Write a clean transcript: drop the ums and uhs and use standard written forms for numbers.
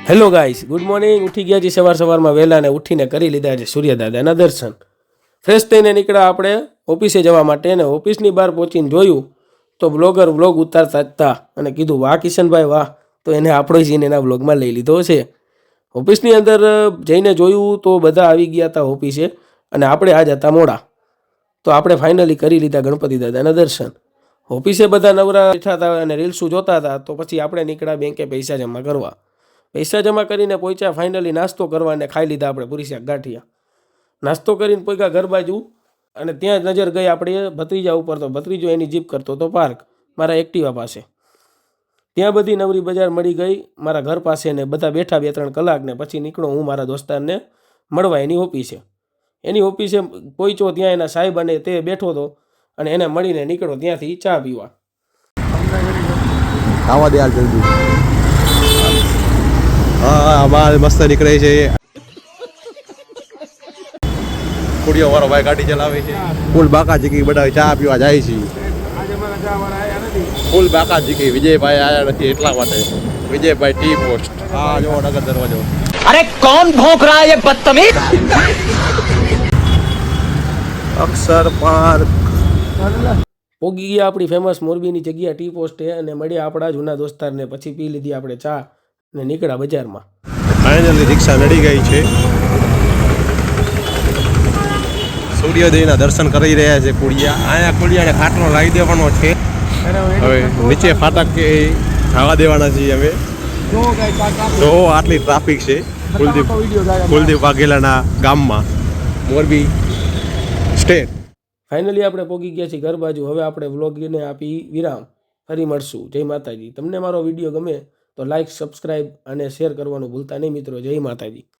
Hello guys, good morning. ઉઠી ગયા છીએ સવારમાં વહેલા ને ઉઠીને કરી લીધા છે સૂર્યદાદાના દર્શન. ફ્રેશ થઈને નીકળ્યા આપણે ઓફિસે જવા માટે ને ઓફિસની બહાર પહોંચીને જોયું તો બ્લોગર બ્લોગ ઉતારતા હતા અને કીધું વાહ કિશનભાઈ વાહ. તો એને આપણો સીન એના બ્લોગમાં લઈ લીધો છે. ઓફિસની અંદર જઈને જોયું તો બધા આવી ગયા હતા ઓફિસે અને આપણે આજ હતા મોડા. તો આપણે ફાઇનલી કરી લીધા ગણપતિ દાદાના દર્શન. ઓફિસે બધા નવરા બેઠા હતા અને રીલ્સું જોતા હતા. તો પછી આપણે નીકળ્યા બેંકે પૈસા જમા કરવા. પૈસા જમા કરીને પહોંચ્યા ફાઇનલી નાસ્તો કરવા અને ખાઈ લીધા આપણે પૂરી શાક ગાંઠિયા. નાસ્તો કરીને પહોંચ્યા ઘર બાજુ અને ત્યાં નજર ગઈ આપણે ભત્રીજા ઉપર. તો ભત્રીજો એની જીપ કરતો હતો પાર્ક મારા એક્ટિવા પાસે. ત્યાં બધી નવરી બજાર મળી ગઈ મારા ઘર પાસે ને બધા બેઠા 2-3 કલાક ને પછી નીકળો હું મારા દોસ્તારને મળવા એની ઓફિસે. એની ઓફિસે પહોંચ્યો ત્યાં એના સાહેબ અને તે બેઠો હતો અને એને મળીને નીકળો ત્યાંથી ચા પીવા. ખાવા દે જલ્દી. હા બાર મસ્ત નીકળે છે. કુડિયો વાળો ભાઈ ગાડી ચલાવે છે. ફૂલ બાકા જીકી બધા ચા પીવા જાય છે. ફૂલ બાકા જીકી વિજયભાઈ આયા નથી એટલા માટે. Vijaybhai T post. હા જો નગર દરવાજો. अरे कौन भौंक रहा है ये बदतमीज। અક્ષર પાર્ક પોગી ગયા આપણી ફેમસ મોરબીની જગ્યા ટી પોસ્ટે અને મળ્યા આપણા જૂના દોસ્તારને. પછી પી લીધી આપણે ચા ને નીકળ્યા બજારમાં. ફાઇનલી રિક્ષા નડી ગઈ છે. સૂર્યોદયના દર્શન કરી રહ્યા છે કુડિયા. અહીંયા કુડિયાને ખાટલો લાવી દેવાનો છે. હવે નીચે ફાટક કે ખાવા દેવાના છીએ અમે. જો આટલી ટ્રાફિક છે કુલદીપ વાઘેલાના ગામમાં મોરબી સ્ટેટ. ફાઇનલી આપણે પોગી ગયા છીએ ઘર બાજુ. હવે આપણે વ્લોગને આપી વિરામ. ફરી મળશું. જય માતાજી. તમને મારો વિડીયો ગમે તો લાઈક, સબસ્ક્રાઈબ અને શેર કરવાનું ભૂલતા નહીં મિત્રો. જય માતાજી.